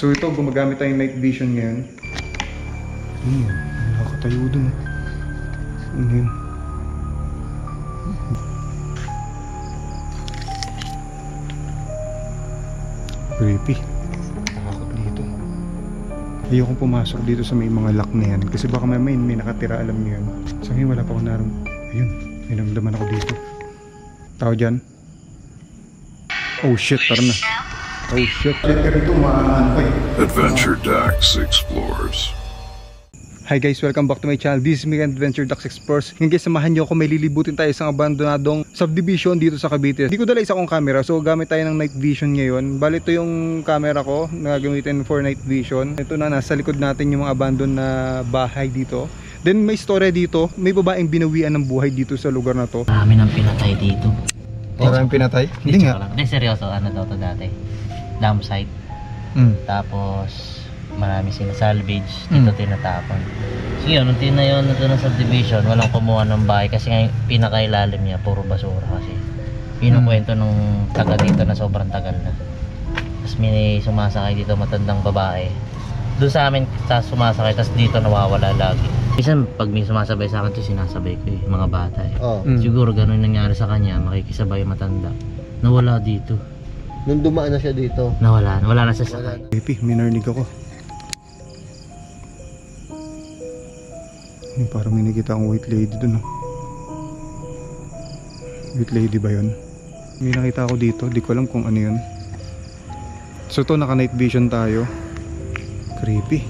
So ito, gumagamit tayong night vision ngayon. Ano yan? Nakakatayo dun. Ano yun? Creepy. Takot dito. Ayokong pumasok dito sa may mga lock na yan. Kasi baka may nakatira, alam niyo yun. So ngayon wala pa akong ayun, may naramdaman ako dito. Tao dyan. Oh shit, tara na. Oh shit. Adventure Dax Explores. Hi guys, welcome back to my channel. This is me, Adventure Dax Explores. Ngayon guys, samahan nyo ako, may lilibutin tayo sa abandonadong subdivision dito sa Cavite. Hindi ko dala isa kong camera, so gamit tayo ng night vision ngayon. Bali ito yung camera ko na gamitin for night vision. Ito na, nasa likod natin yung mga abandon na bahay dito. Then may story dito, may babaeng binawian ng buhay dito sa lugar na to. Marami nang pinatay dito. Maraming pinatay? Hindi nga. Hindi, seryoso. Ano daw to dati? Dam site. Tapos marami sinasalvage. Dito tinatapon. So yun, nung tinayon na ito ng subdivision, walang kumuha ng bahay kasi nga pinakailalim niya, puro basura kasi. Pinukwento nung taga dito na sobrang tagal na. Tapos may sumasakay dito matandang babae. Doon sa amin sumasakay, tapos dito nawawala lagi. Minsan pag may sumasabay sa akin, ito sinasabay ko yung mga bata eh. Siguro ganun nangyari sa kanya, makikisabay yung matanda. Nawala dito. Nung dumaan na siya dito. Wala na siya sakay. Creepy, may narinig ako. Parang may nakita akong white lady dun. White lady ba yun? May nakita ako dito, di ko alam kung ano yun. So to, naka night vision tayo. Creepy.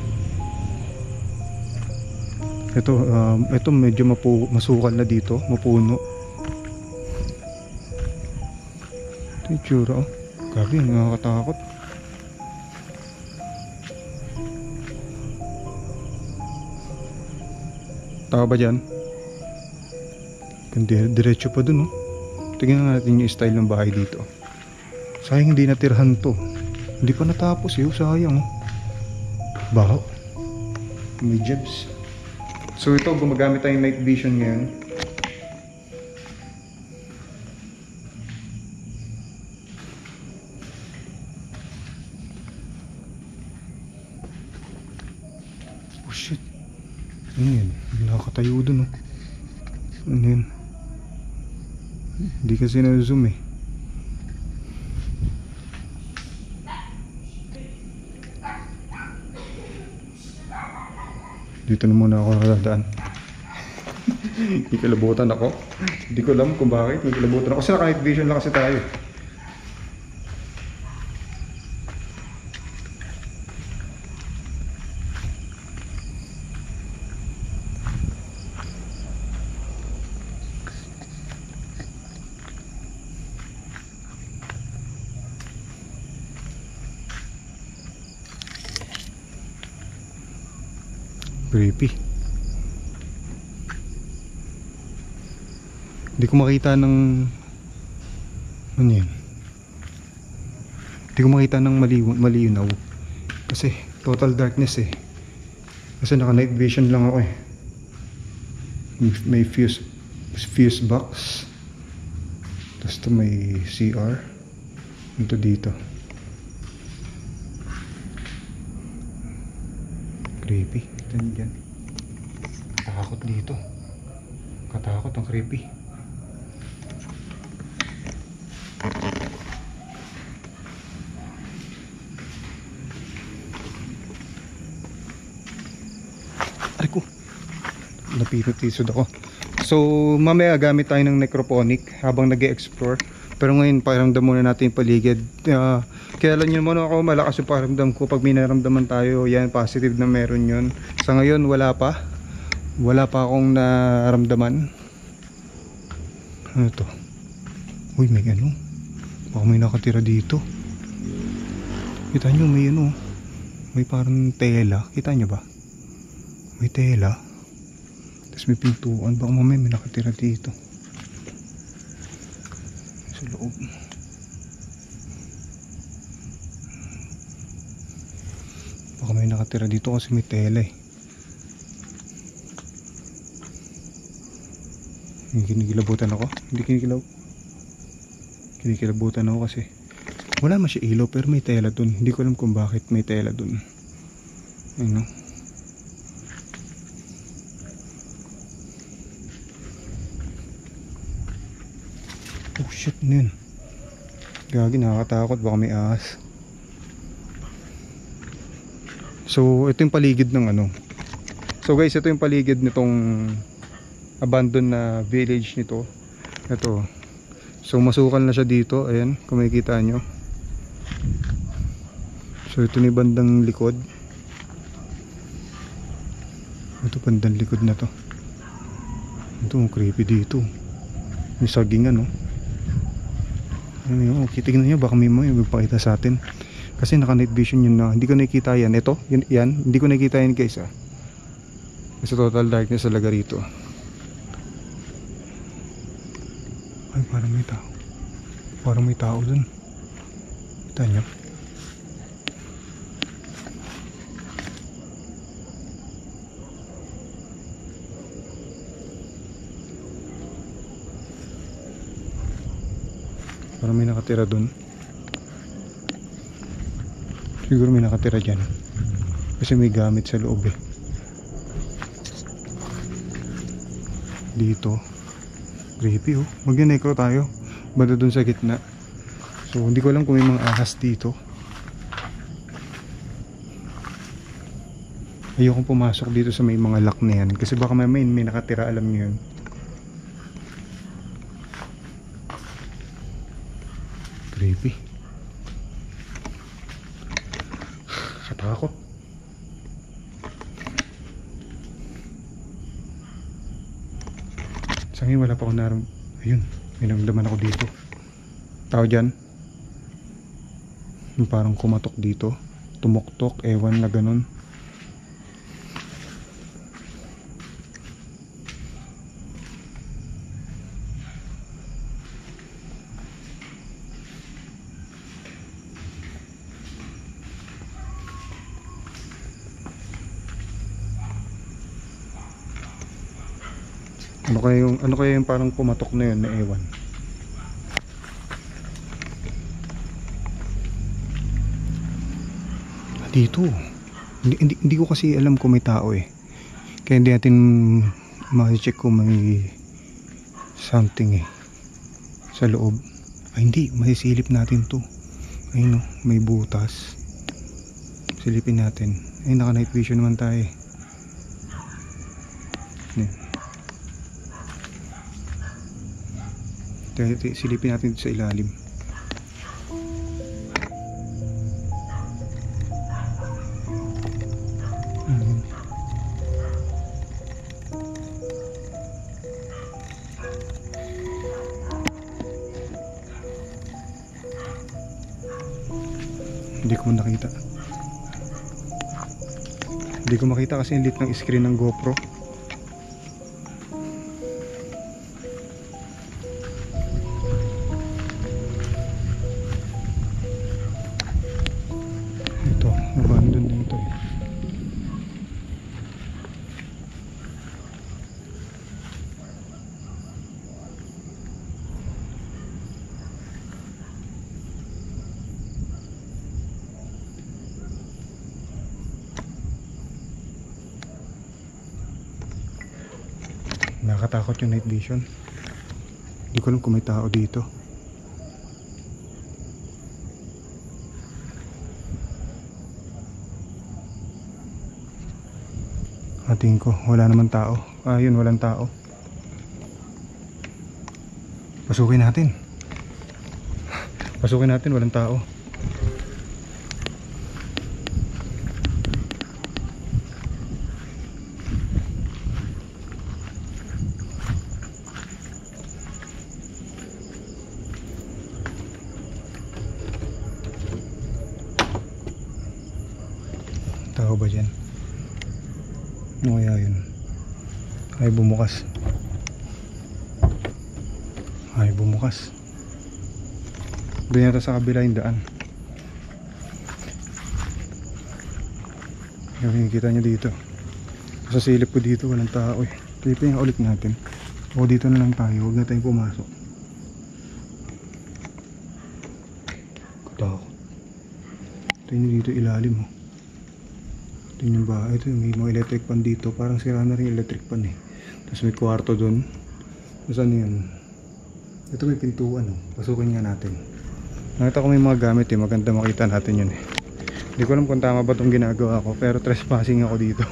Ito medyo masukal na dito, mapuno. Ito yung tsura, oh. Grabe, nakakatakot. Tao ba dyan? Diretso pa dun, oh. Tingnan natin yung style ng bahay dito. Sayang hindi natirhan to. Hindi pa natapos eh, sayang, oh. Baho. May jebs. So ito, gumagamit tayong night vision ngayon. Oh shit. Ano yan? Nakakatayo dun, oh. Ano yan? Hindi kasi na-zoom eh. Dito na muna ako nakadaan. May kilabutan ako. Hindi ko alam kung bakit may kilabutan ako. Kasi naka-night vision lang kasi tayo. Creepy. Hindi ko makita ng ano yan. Hindi ko makita ng malinaw. Kasi total darkness eh. Kasi naka night vision lang ako eh. May fuse box. Tapos ito may CR. Ito dito. Creepy. Ito dyan. Katakot dito. Katakot, ang creepy. Ay ko. Napipit-isod ako. So mamaya gamit tayo ng necroponic habang nag-e-explore. Pero ngayon pakiramdam muna natin yung paligid. Kaya alam nyo naman ako, malakas yung pakiramdam ko pag may naramdaman tayo. Yan, positive na meron yun. Sa ngayon wala pa akong naramdaman. Ano to? Uy, may ano, baka may nakatira dito. Kita nyo, may ano, may parang tela. Kita nyo ba? May tela. Tapos may pintuan. Baka mamaya may nakatira dito sa loob. Baka may nakatira dito kasi may tela eh. Kinikilabutan ako. Hindi kinikilabutan ako kasi Wala man siya ilaw pero may tela dun. Hindi ko alam kung bakit may tela dun. Ayun, no? Oh shit, ano yun? Gagi, nakakatakot, baka may ahas. So ito yung paligid ng ano. So guys, ito yung paligid nitong abandoned na village nito. Ito. So masukal na siya dito. Ayan, kung makikita nyo. So ito ni bandang likod. Ito bandang likod na to. Ito, creepy dito. May saging ano. Ayun, tignan nyo, baka may magpakita sa atin. Kasi naka night vision yun na. Hindi ko nakikita yan. Ito, yan. Hindi ko nakikita yan guys ah. Kasi total darkness talaga rito. Ay, parang may tao. Parang may tao dun. Kita nyo. Parang may nakatira dun. Siguro may nakatira dyan. Kasi may gamit sa loob eh. Dito. Creepy oh. Mag-necro tayo. Banda dun sa gitna. So hindi ko alam kung may mga ahas dito. Ayokong pumasok dito sa may mga lock na yan. Kasi baka may nakatira, alam nyo yun. Creepy. Katakot. Sa ngayon wala pa ako naram. Ayun, may naramdaman ako dito. Tao dyan. Yung parang kumatok dito. Tumuktok, ewan na ganun. Ano kaya yung parang pumatok na yun na ewan. Dito. Hindi ko kasi alam kung may tao eh. Kaya hindi natin ma-check kung may something eh sa loob. Ay hindi, masisilip natin to. Ayun oh, may butas. Silipin natin. Ay, naka night vision naman tayo eh. Silipin natin dito sa ilalim. Hindi ko nakita. Hindi ko makita kasi ang lit ng screen ng GoPro. Nakakatakot yung night vision. Hindi ko alam kung may tao dito. Tingin ko wala naman tao. Yun, walang tao. Pasukin natin. Pasukin natin, walang tao. Tao ba dyan? Ano kaya yun? Ay, bumukas. Ay, bumukas. Doon yata sa kabila yung daan. Yung kita nyo dito. Sa silip ko dito, walang tao eh. Tipin nga ulit natin. O dito na lang tayo, huwag na tayong pumasok. Katakot. Ito yung dito ilalim oh. Ito yung bahay. Ito may mga electric pan dito. Parang sira na rin yung electric pan eh. Tapos may kwarto dun. Tapos ano yun? Ito may pintuan oh. Pasukin nga natin. Nakita ko may mga gamit eh. Maganda makita natin yun eh. Hindi ko alam kung tama ba itong ginagawa ko. Pero trespassing ako dito.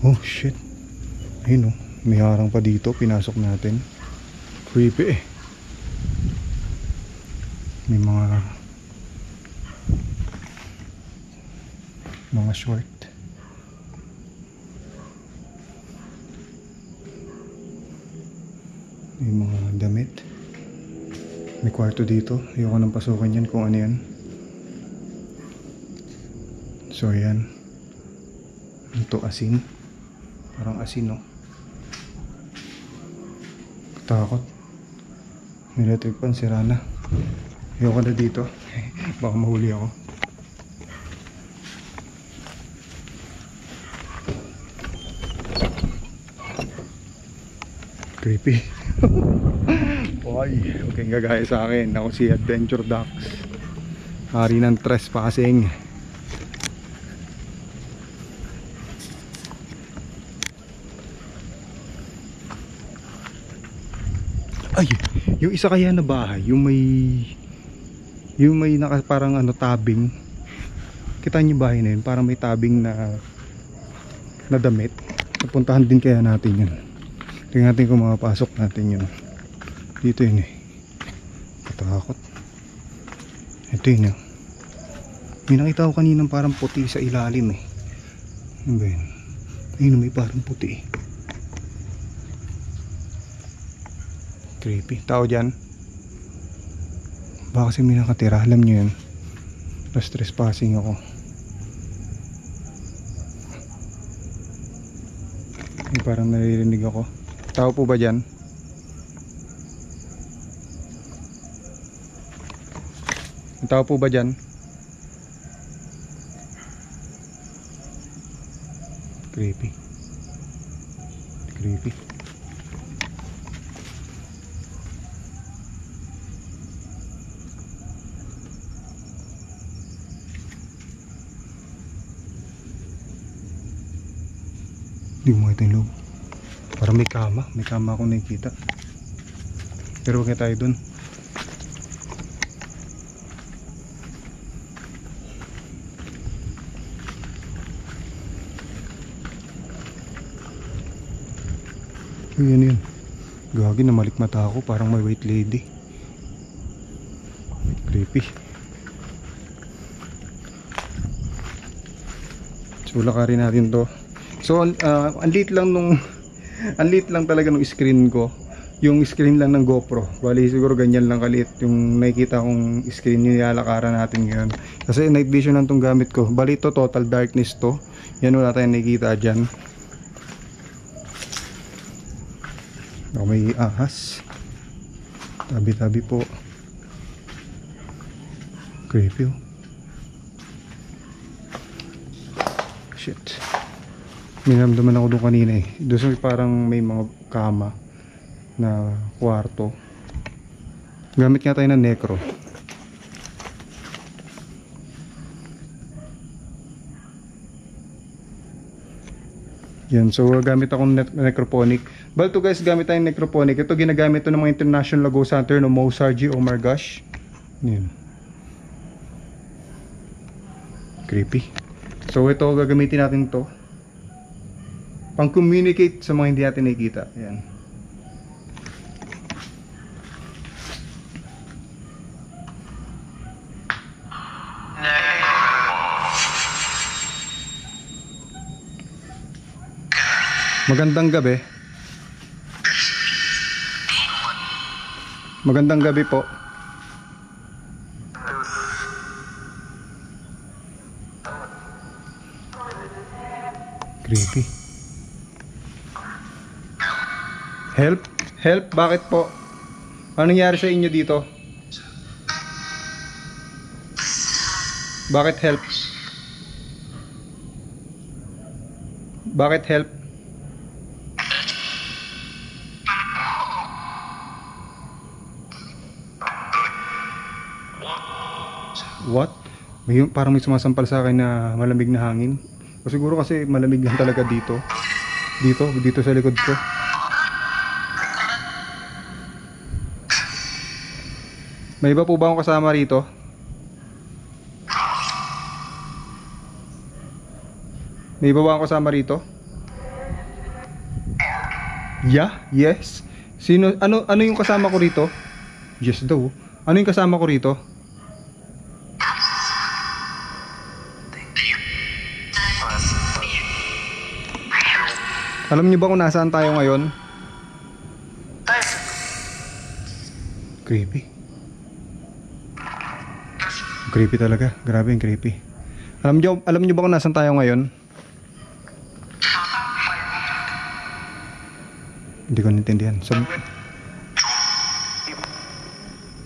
Oh shit. Ayun oh. May harang pa dito. Pinasok natin. Creepy eh. May mga short. May mga damit. May kwarto dito. Ayoko nang pasukin yan kung ano yan. So yan. Ito asin. Parang asin no. Takot. May electric pan, sira na. Ayoko na dito. Baka mahuli ako. Creepy. Oy, okay gagaya sa akin. Ako si Adventure Ducks. Hari ng trespassing. Ay, yung isa kaya na bahay, yung may naka parang ano tabing. Kita niyo bahay na yun, parang may tabing na damit. Napuntahan din kaya natin yun. Tingnan natin kung makapasok natin yun. Dito yun eh. Katakot. Ito yun eh. May nakita ko kaninang parang puti sa ilalim eh. Ano ba yun? Ayun, may parang puti eh. Creepy. Tao dyan. Baka kasi may nakatira. Alam nyo yun. Tapos trespassing ako. May parang naririnig ako. Tao po ba dyan? May tao po ba dyan? Creepy. Creepy. Hindi mo makita yung loob. Parang may kama akong nakikita. Pero huwag na tayo dun. Yan. Gagi, namalik mata ako. Parang may white lady. Creepy. So lakarin natin to. So ang lit lang talaga nung screen ko. Yung screen lang ng GoPro. Bali siguro ganyan lang kalit yung nakikita kong screen, yung nilalakaran natin ngayon. Kasi night vision lang tong gamit ko. Bali ito total darkness to. Yan, wala tayong nakikita dyan. May ahas. Tabi-tabi po. Creepy oh. Shit. Minamdaman ako doon kanina eh. Doon parang may mga kama na kwarto. Gamit nga tayo ng necro. Yan, so gamit akong necroponic. But to guys, gamit tayong necroponic. Ito ginagamit to ng mga international ghost hunter no Mo Sargi, Omar Gosh. Yan. Creepy. So ito gagamitin natin to pang-communicate sa mga hindi natin nakikita. Ayan. Magandang gabi. Magandang gabi po. Creepy. Help? Help? Bakit po? Ano nangyari sa inyo dito? Bakit help? Bakit help? What? Parang may sumasampal sa akin na malamig na hangin. O siguro kasi malamig lang talaga dito. Dito sa likod ko. May iba po ba akong kasama rito? May iba ba akong kasama rito? Yeah, yes. Sino, ano yung kasama ko rito? Yes daw. Ano yung kasama ko rito? Alam niyo ba kung nasaan tayo ngayon? Creepy. Creepy talaga. Grabe yung creepy. Alam niyo ba kung nasaan tayo ngayon? Hindi ko naintindihan.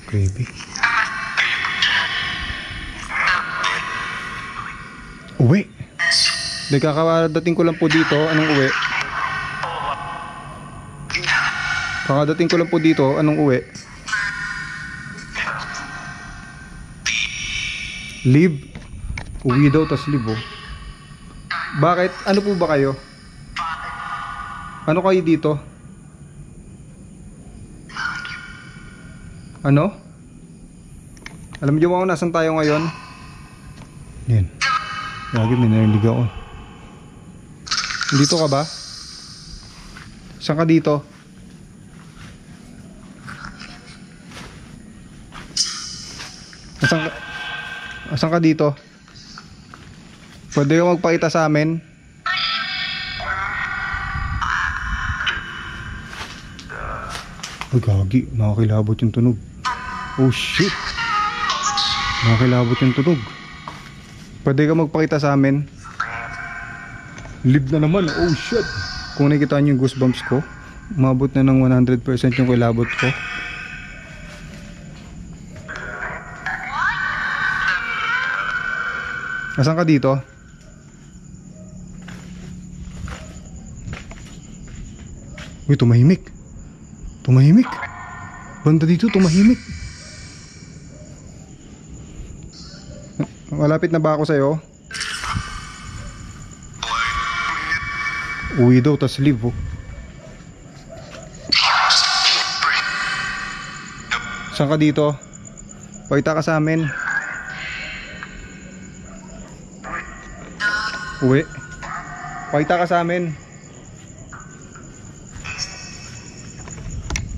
Creepy. Uwi. Kakadating ko lang po dito. Anong uwi? Kakadating ko lang po dito. Anong uwi? Leave. Uwi daw tas leave oh. Bakit? Ano po ba kayo? Ano kayo dito? Ano? Alam niyo ba kung nasan tayo ngayon? Yan. Lagi may narinig ako. Dito ka ba? Saan ka dito? Asan ka dito? Pwede ka magpakita sa amin? Ay gagi, nakakilabot yung tunog. Oh shit. Nakakilabot yung tunog. Pwede ka magpakita sa amin? Live na naman. Oh shit. Kung nakikita niyo yung goosebumps ko, umabot na ng 100% yung kilabot ko. Asan ka dito? Uy, tumahimik. Tumahimik. Banda dito, tumahimik. Malapit na ba ako sa'yo? Uwi daw, tas leave oh. Saan ka dito? Pakita ka sa amin. Uwi. Pakita ka sa amin.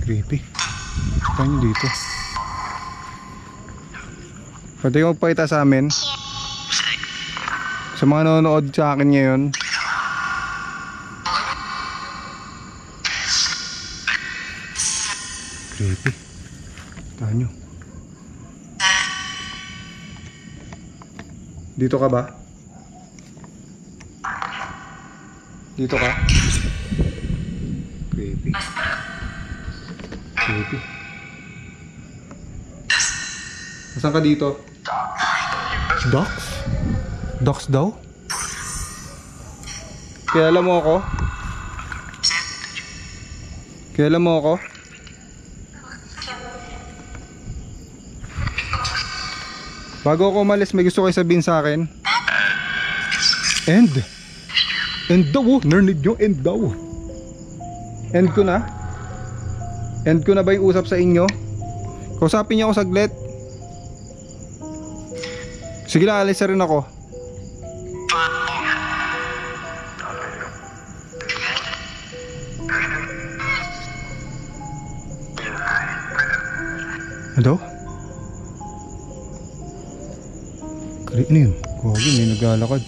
Creepy. Saan nyo dito? Pwede ka magpakita sa amin? Sa mga nanonood sa akin ngayon. Creepy. Saan nyo? Dito ka ba? Dito ka? Creepy. Creepy. Saan ka dito? Ducks? Ducks daw? Kilala mo ako? Kilala mo ako? Bago ako umalis, may gusto kayo sabihin sa akin? End. End daw oh. Narinig nyo? End daw. End ko na? End ko na ba yung usap sa inyo? Kausapin niyo ako saglit. Sige lang, alis na rin ako. Hello? Ano yun? Kuwagi, may naglalakad.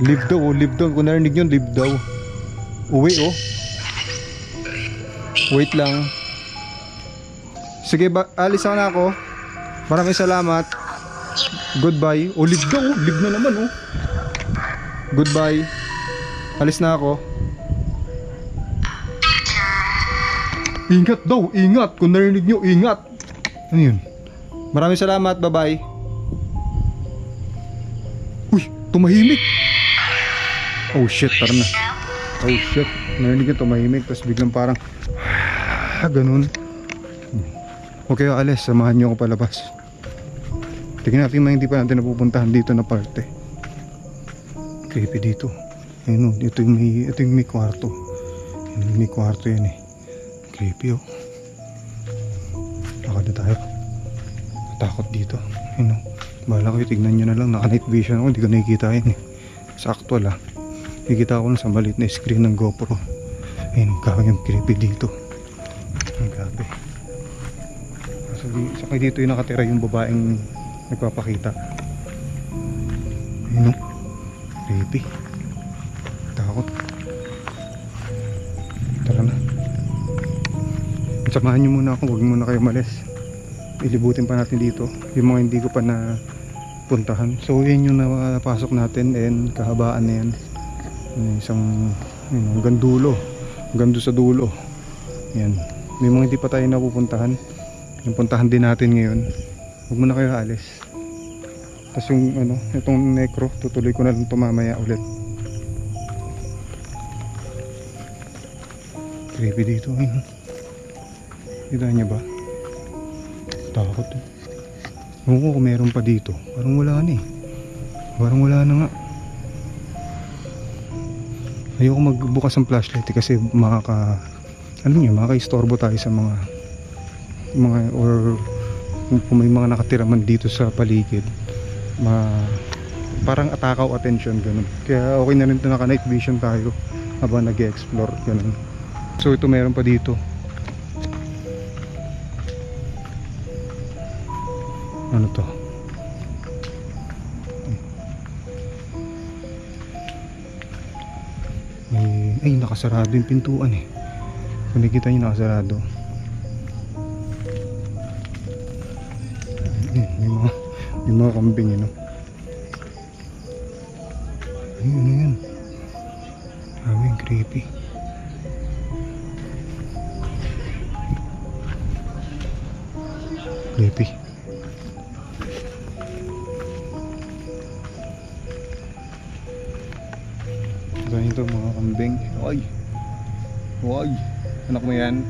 Live daw, oh, live daw. Kung narinig yun, live daw. Uwi, oh. Wait lang. Sige, alis na ako. Maraming salamat. Goodbye. Oh, live daw, oh. Live na naman, oh. Goodbye. Alis na ako. Ingat daw, ingat. Kung narinig nyo, ingat. Ano yun? Maraming salamat, bye-bye. Uy, tumahimik. Oh shit, tara na. Oh shit, narinig nyo tumahimik. Tapos biglang parang ganun. Okay, alis, samahan nyo ako palabas. Tignan natin yung mga hindi pa natin napupuntahan dito na parte. Creepy dito. Ayun, ito yung may kwarto. May kwarto yan eh. Creepy oh. Lakad na tayo. Takot dito. Ayun oh. Bahala kayo, tignan nyo na lang. Naka night vision ako, hindi ko nakikita yun eh. Sa actual ah. Nakikita ko lang sa maliit na screen ng GoPro. Ayun, yung creepy dito. Ang grabe. Saka dito yung nakatira yung babaeng nagpapakita. Ayun oh. Creepy. Takot. Tara na. Samahan nyo muna ako, huwag muna kayo malis. Ilibutin pa natin dito yung mga hindi ko pa na puntahan. So yun yung napasok natin and kahabaan na yan. Isang hanggang dulo, hanggang doon sa dulo. Yan. May mga hindi pa tayo napupuntahan. Yung puntahan din natin ngayon. Huwag muna kayo alis. Tapos yung itong necro, tutuloy ko na lang ito mamaya ulit. Creepy dito. Ayun. Kita niya ba? Takot eh. Oo, kung meron pa dito. Parang wala na eh. Parang wala na nga. Ayoko magbukas ng flashlight eh, kasi makaka-istorbo tayo sa mga or kung may mga nakatira man dito sa paligid. Parang atakaw attention ganun. Kaya okay na rin ito, naka night vision tayo habang nag-explore ganun. So ito meron pa dito. Ano to? Ay, nakasarado yung pintuan eh. Kung nakikita nyo, nakasarado. May mga kambing yun. Ano yan? Aming creepy. Creepy. Ito mga kambing. Oy! Oy! Anak mo yan?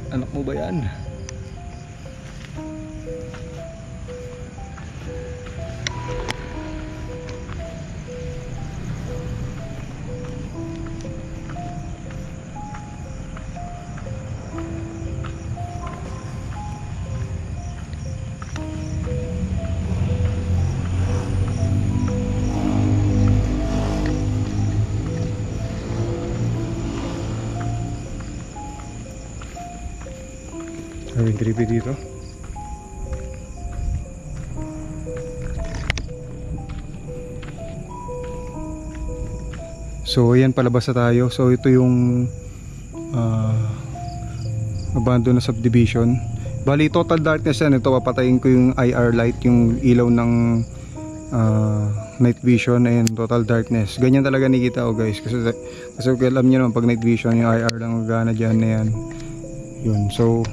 Anak mo ba yan? Ang creepy dito. So ayan, palabas na tayo. So ito yung abandoned na subdivision. Bali total darkness yan. Ito papatayin ko yung IR light, yung ilaw ng night vision. Ayan, total darkness. Ganyan talaga nakikita ko guys. Kasi alam nyo naman pag night vision yung IR lang magana dyan na yan. Yun, so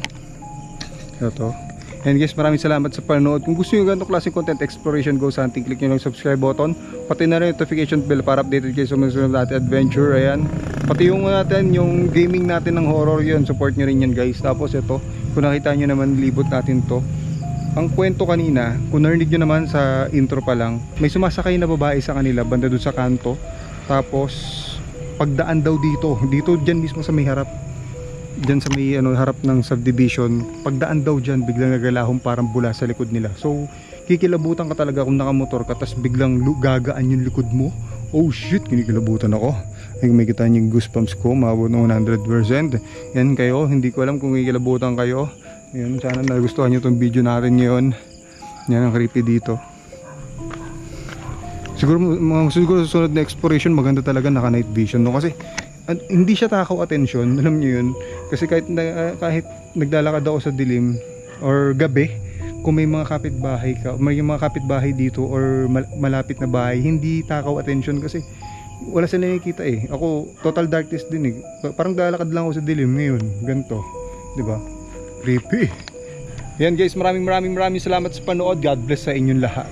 ito. And guys, maraming salamat sa panonood. Kung gusto nyo ganitong klaseng content, exploration, ghost hunting, click nyo lang subscribe button, pati na rin notification bell para updated kayo sa mga sunod natin adventure. Ayan, pati yung natin, yung gaming natin ng horror, yun, support nyo rin yan guys. Tapos ito, kung nakita nyo naman, libot natin to. Ang kwento kanina, kung narinig nyo naman sa intro pa lang, may sumasakay na babae sa kanila banda dun sa kanto. Tapos pagdaan daw dito dyan mismo sa may harap, dyan sa may harap ng subdivision, pagdaan daw dyan biglang nagalahong parang bula sa likod nila. So kikilabutan ka talaga kung nakamotor ka, tas biglang gagaan yung likod mo. Oh shit, kinikilabutan ako. Ay, may kita yung goosebumps ko, maabot ng 100%. Yan kayo, hindi ko alam kung kikilabutan kayo. Yan, sana nagustuhan nyo itong video natin ngayon. Yan ang creepy dito. Siguro susunod na exploration maganda talaga naka night vision, no? Kasi hindi siya takaw attention, alam niyo yun. Kasi kahit naglalakad ako sa dilim or gabi, kung may mga kapitbahay ka, may mga kapitbahay dito or malapit na bahay, hindi takaw attention kasi wala sila nakikita eh. Ako total darkness din eh. Parang lalakad lang ako sa dilim ngayon, ganito, 'di ba? Creepy. Yan guys, maraming salamat sa panood. God bless sa inyong lahat.